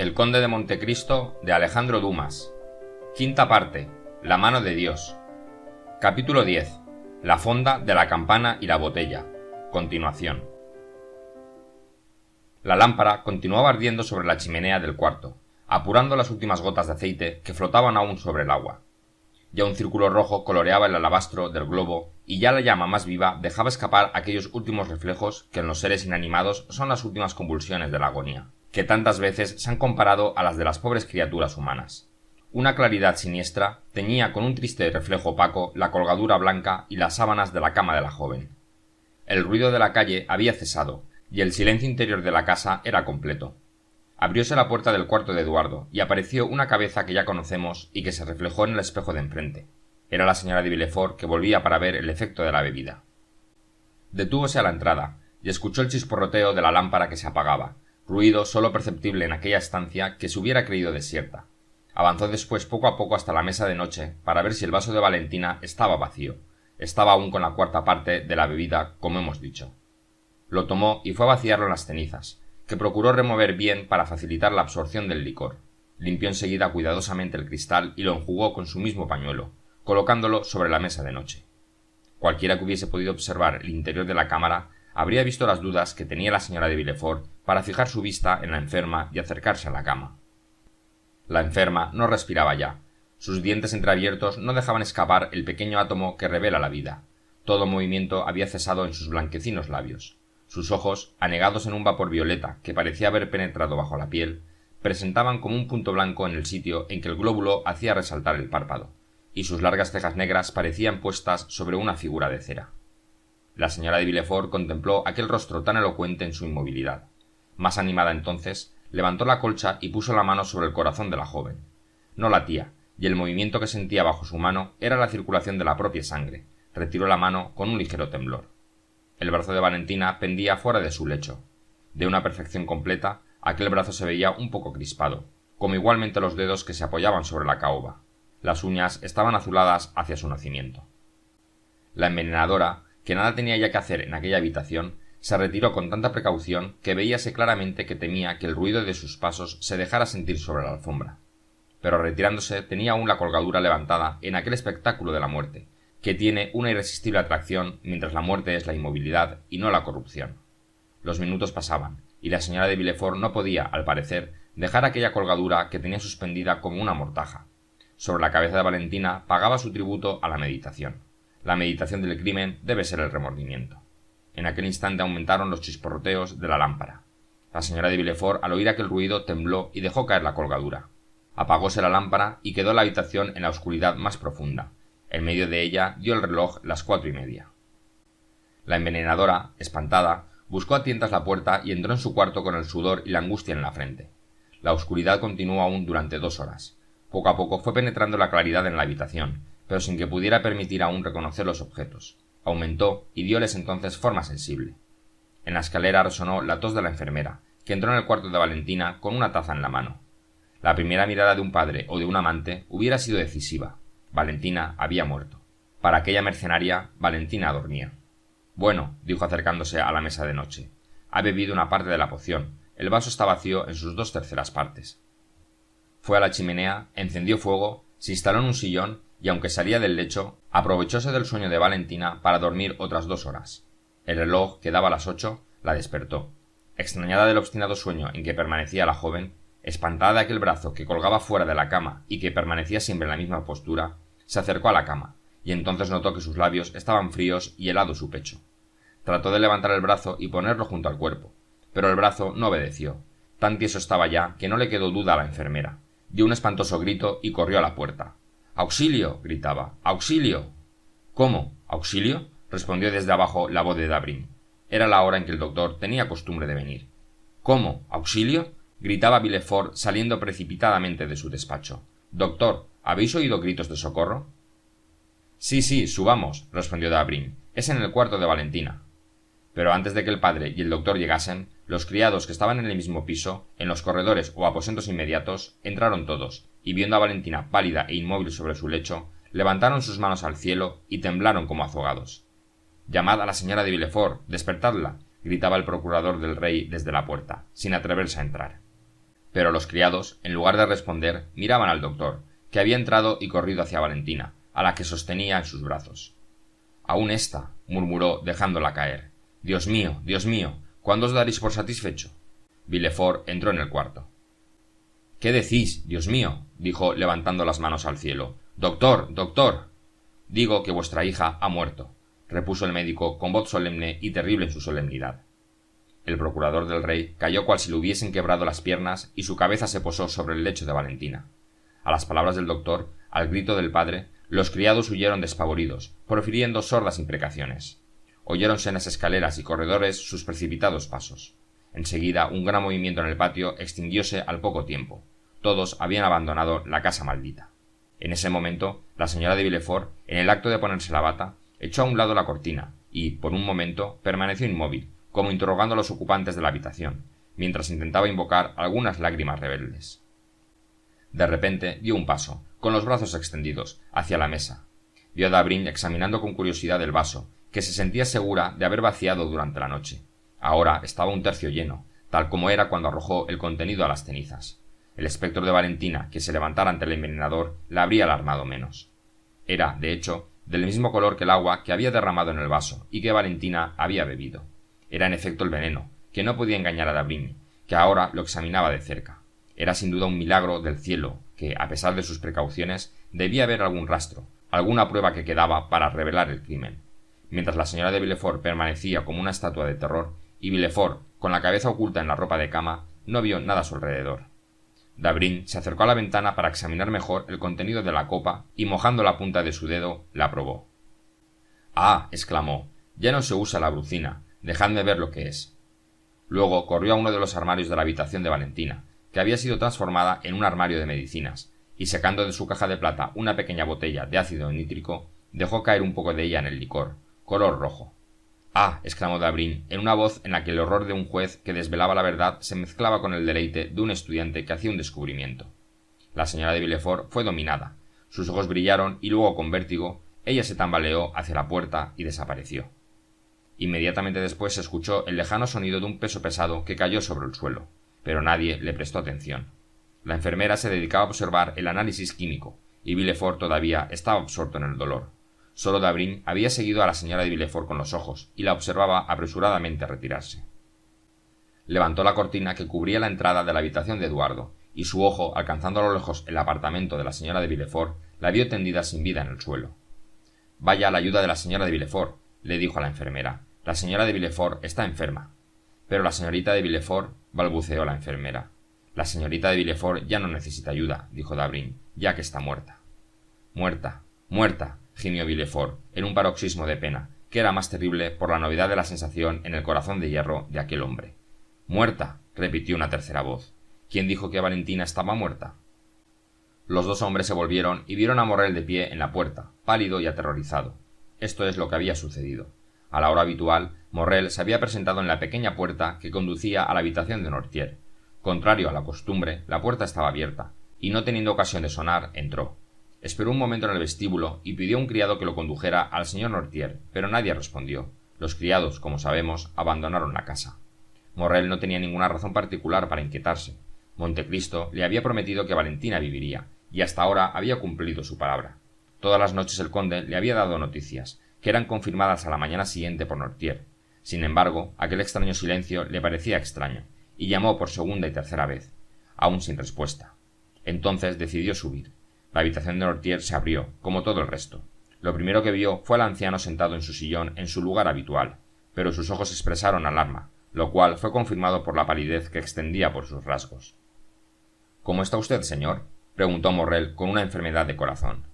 El conde de Montecristo de Alejandro Dumas. Quinta parte. La mano de Dios. Capítulo 10. La fonda de la campana y la botella. Continuación. La lámpara continuaba ardiendo sobre la chimenea del cuarto, apurando las últimas gotas de aceite que flotaban aún sobre el agua. Ya un círculo rojo coloreaba el alabastro del globo y ya la llama más viva dejaba escapar aquellos últimos reflejos que en los seres inanimados son las últimas convulsiones de la agonía, que tantas veces se han comparado a las de las pobres criaturas humanas. Una claridad siniestra teñía con un triste reflejo opaco la colgadura blanca y las sábanas de la cama de la joven. El ruido de la calle había cesado, y el silencio interior de la casa era completo. Abrióse la puerta del cuarto de Eduardo, y apareció una cabeza que ya conocemos y que se reflejó en el espejo de enfrente. Era la señora de Villefort, que volvía para ver el efecto de la bebida. Detúvose a la entrada, y escuchó el chisporroteo de la lámpara que se apagaba, ruido sólo perceptible en aquella estancia que se hubiera creído desierta. Avanzó después poco a poco hasta la mesa de noche para ver si el vaso de Valentina estaba vacío. Estaba aún con la cuarta parte de la bebida, como hemos dicho. Lo tomó y fue a vaciarlo en las cenizas, que procuró remover bien para facilitar la absorción del licor. Limpió enseguida cuidadosamente el cristal y lo enjugó con su mismo pañuelo, colocándolo sobre la mesa de noche. Cualquiera que hubiese podido observar el interior de la cámara habría visto las dudas que tenía la señora de Villefort para fijar su vista en la enferma y acercarse a la cama. La enferma no respiraba ya. Sus dientes entreabiertos no dejaban escapar el pequeño átomo que revela la vida. Todo movimiento había cesado en sus blanquecinos labios. Sus ojos, anegados en un vapor violeta que parecía haber penetrado bajo la piel, presentaban como un punto blanco en el sitio en que el glóbulo hacía resaltar el párpado, y sus largas cejas negras parecían puestas sobre una figura de cera. La señora de Villefort contempló aquel rostro tan elocuente en su inmovilidad. Más animada entonces, levantó la colcha y puso la mano sobre el corazón de la joven. No latía, y el movimiento que sentía bajo su mano era la circulación de la propia sangre. Retiró la mano con un ligero temblor. El brazo de Valentina pendía fuera de su lecho. De una perfección completa, aquel brazo se veía un poco crispado, como igualmente los dedos que se apoyaban sobre la caoba. Las uñas estaban azuladas hacia su nacimiento. La envenenadora, que nada tenía ya que hacer en aquella habitación, se retiró con tanta precaución que veíase claramente que temía que el ruido de sus pasos se dejara sentir sobre la alfombra. Pero retirándose tenía aún la colgadura levantada en aquel espectáculo de la muerte, que tiene una irresistible atracción mientras la muerte es la inmovilidad y no la corrupción. Los minutos pasaban, y la señora de Villefort no podía, al parecer, dejar aquella colgadura que tenía suspendida como una mortaja. Sobre la cabeza de Valentina pagaba su tributo a la meditación. La meditación del crimen debe ser el remordimiento. En aquel instante aumentaron los chisporroteos de la lámpara. La señora de Villefort, al oír aquel ruido, tembló y dejó caer la colgadura. Apagóse la lámpara y quedó la habitación en la oscuridad más profunda. En medio de ella dio el reloj las 4:30. La envenenadora, espantada, buscó a tientas la puerta y entró en su cuarto con el sudor y la angustia en la frente. La oscuridad continuó aún durante 2 horas. Poco a poco fue penetrando la claridad en la habitación, pero sin que pudiera permitir aún reconocer los objetos. Aumentó y dióles entonces forma sensible. En la escalera resonó la tos de la enfermera, que entró en el cuarto de Valentina con una taza en la mano. La primera mirada de un padre o de un amante hubiera sido decisiva. Valentina había muerto. Para aquella mercenaria, Valentina dormía. Bueno, dijo acercándose a la mesa de noche, ha bebido una parte de la poción. El vaso está vacío en sus 2/3 partes. Fue a la chimenea, encendió fuego, se instaló en un sillón y, aunque salía del lecho, aprovechóse del sueño de Valentina para dormir otras 2 horas. El reloj, que daba las 8, la despertó. Extrañada del obstinado sueño en que permanecía la joven, espantada de aquel brazo que colgaba fuera de la cama y que permanecía siempre en la misma postura, se acercó a la cama, y entonces notó que sus labios estaban fríos y helado su pecho. Trató de levantar el brazo y ponerlo junto al cuerpo, pero el brazo no obedeció. Tan tieso estaba ya que no le quedó duda a la enfermera. Dio un espantoso grito y corrió a la puerta. «¡Auxilio!», gritaba. «¡Auxilio!». «¿Cómo? ¿Auxilio?», respondió desde abajo la voz de Davout. Era la hora en que el doctor tenía costumbre de venir. «¿Cómo? ¿Auxilio?», gritaba Villefort saliendo precipitadamente de su despacho. «Doctor, ¿habéis oído gritos de socorro?». «Sí, subamos», respondió Davout. «Es en el cuarto de Valentina». Pero antes de que el padre y el doctor llegasen, los criados que estaban en el mismo piso, en los corredores o aposentos inmediatos, entraron todos, y viendo a Valentina pálida e inmóvil sobre su lecho, levantaron sus manos al cielo y temblaron como azogados. «Llamad a la señora de Villefort, despertadla», gritaba el procurador del rey desde la puerta, sin atreverse a entrar. Pero los criados, en lugar de responder, miraban al doctor, que había entrado y corrido hacia Valentina, a la que sostenía en sus brazos. «Aún esta», murmuró dejándola caer. Dios mío, ¿cuándo os daréis por satisfecho?» Villefort entró en el cuarto. «¿Qué decís, Dios mío?», dijo levantando las manos al cielo. «Doctor, doctor». «Digo que vuestra hija ha muerto», repuso el médico con voz solemne y terrible en su solemnidad. El procurador del rey cayó cual si le hubiesen quebrado las piernas y su cabeza se posó sobre el lecho de Valentina. A las palabras del doctor, al grito del padre, los criados huyeron despavoridos, profiriendo sordas imprecaciones. Oyéronse en las escaleras y corredores sus precipitados pasos. Enseguida un gran movimiento en el patio extinguióse al poco tiempo. Todos habían abandonado la casa maldita. En ese momento, la señora de Villefort, en el acto de ponerse la bata, echó a un lado la cortina y, por un momento, permaneció inmóvil, como interrogando a los ocupantes de la habitación, mientras intentaba invocar algunas lágrimas rebeldes. De repente dio un paso, con los brazos extendidos, hacia la mesa. Vio a Davout examinando con curiosidad el vaso, que se sentía segura de haber vaciado durante la noche. Ahora estaba un tercio lleno, tal como era cuando arrojó el contenido a las cenizas. El espectro de Valentina, que se levantara ante el envenenador, la habría alarmado menos. Era, de hecho, del mismo color que el agua que había derramado en el vaso y que Valentina había bebido. Era en efecto el veneno, que no podía engañar a Davout, que ahora lo examinaba de cerca. Era sin duda un milagro del cielo, que, a pesar de sus precauciones, debía haber algún rastro, alguna prueba que quedaba para revelar el crimen. Mientras la señora de Villefort permanecía como una estatua de terror, y Villefort, con la cabeza oculta en la ropa de cama, no vio nada a su alrededor. Davout se acercó a la ventana para examinar mejor el contenido de la copa y, mojando la punta de su dedo, la probó. «¡Ah!», exclamó, «ya no se usa la brucina. Dejadme ver lo que es». Luego corrió a uno de los armarios de la habitación de Valentina, que había sido transformada en un armario de medicinas, y sacando de su caja de plata una pequeña botella de ácido nítrico, dejó caer un poco de ella en el licor, color rojo. «¡Ah!», exclamó Davout, en una voz en la que el horror de un juez que desvelaba la verdad se mezclaba con el deleite de un estudiante que hacía un descubrimiento. La señora de Villefort fue dominada. Sus ojos brillaron y luego, con vértigo, ella se tambaleó hacia la puerta y desapareció. Inmediatamente después se escuchó el lejano sonido de un peso pesado que cayó sobre el suelo, pero nadie le prestó atención. La enfermera se dedicaba a observar el análisis químico, y Villefort todavía estaba absorto en el dolor. Solo Davout había seguido a la señora de Villefort con los ojos y la observaba apresuradamente retirarse. Levantó la cortina que cubría la entrada de la habitación de Eduardo, y su ojo, alcanzando a lo lejos el apartamento de la señora de Villefort, la vio tendida sin vida en el suelo. «Vaya a la ayuda de la señora de Villefort», le dijo a la enfermera. «La señora de Villefort está enferma». «Pero la señorita de Villefort», balbuceó la enfermera. «La señorita de Villefort ya no necesita ayuda», dijo Davout, «ya que está muerta». «Muerta, muerta», gimió Villefort, en un paroxismo de pena, que era más terrible por la novedad de la sensación en el corazón de hierro de aquel hombre. «Muerta», repitió una tercera voz. «¿Quién dijo que Valentina estaba muerta?». Los dos hombres se volvieron y vieron a Morrel de pie en la puerta, pálido y aterrorizado. Esto es lo que había sucedido. A la hora habitual, Morrel se había presentado en la pequeña puerta que conducía a la habitación de Noirtier. Contrario a la costumbre, la puerta estaba abierta, y no teniendo ocasión de sonar, entró. Esperó un momento en el vestíbulo y pidió a un criado que lo condujera al señor Noirtier, pero nadie respondió. Los criados, como sabemos, abandonaron la casa. Morrel no tenía ninguna razón particular para inquietarse. Montecristo le había prometido que Valentina viviría, y hasta ahora había cumplido su palabra. Todas las noches el conde le había dado noticias, que eran confirmadas a la mañana siguiente por Noirtier. Sin embargo, aquel extraño silencio le parecía extraño, y llamó por segunda y tercera vez, aún sin respuesta. Entonces decidió subir. La habitación de Noirtier se abrió, como todo el resto. Lo primero que vio fue al anciano sentado en su sillón en su lugar habitual, pero sus ojos expresaron alarma, lo cual fue confirmado por la palidez que extendía por sus rasgos. «¿Cómo está usted, señor?», preguntó Morrel con una enfermedad de corazón.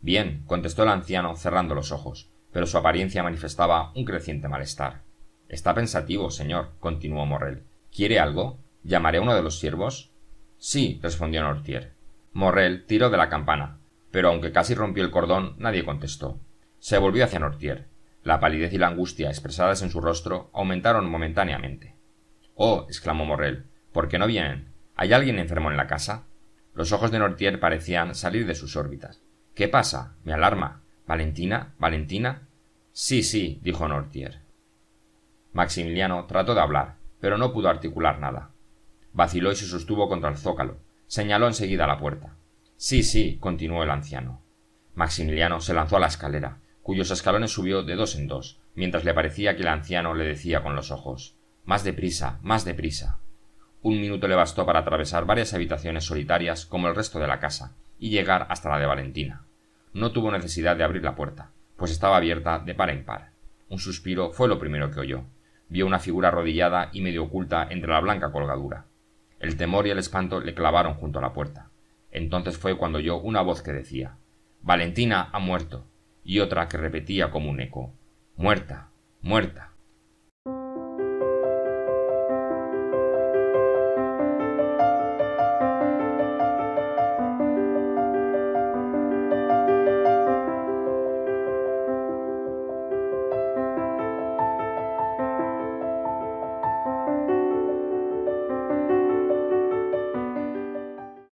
«Bien», contestó el anciano cerrando los ojos, pero su apariencia manifestaba un creciente malestar. «Está pensativo, señor», continuó Morrel. «¿Quiere algo? ¿Llamaré a uno de los siervos?» «Sí», respondió Noirtier. Morrel tiró de la campana, pero aunque casi rompió el cordón, nadie contestó. Se volvió hacia Noirtier. La palidez y la angustia expresadas en su rostro aumentaron momentáneamente. «Oh», exclamó Morrel, «¿por qué no vienen? ¿Hay alguien enfermo en la casa?» Los ojos de Noirtier parecían salir de sus órbitas. «¿Qué pasa? Me alarma. ¿Valentina? ¿Valentina?» Sí, dijo Noirtier. Maximiliano trató de hablar, pero no pudo articular nada. Vaciló y se sostuvo contra el zócalo. Señaló enseguida la puerta. Sí, sí, continuó el anciano. Maximiliano se lanzó a la escalera, cuyos escalones subió de dos en dos, mientras le parecía que el anciano le decía con los ojos: «Más deprisa, más deprisa». Un minuto le bastó para atravesar varias habitaciones solitarias como el resto de la casa y llegar hasta la de Valentina. No tuvo necesidad de abrir la puerta, pues estaba abierta de par en par. Un suspiro fue lo primero que oyó. Vio una figura arrodillada y medio oculta entre la blanca colgadura. El temor y el espanto le clavaron junto a la puerta. Entonces fue cuando oyó una voz que decía: «Valentina ha muerto», y otra que repetía como un eco: «Muerta, muerta».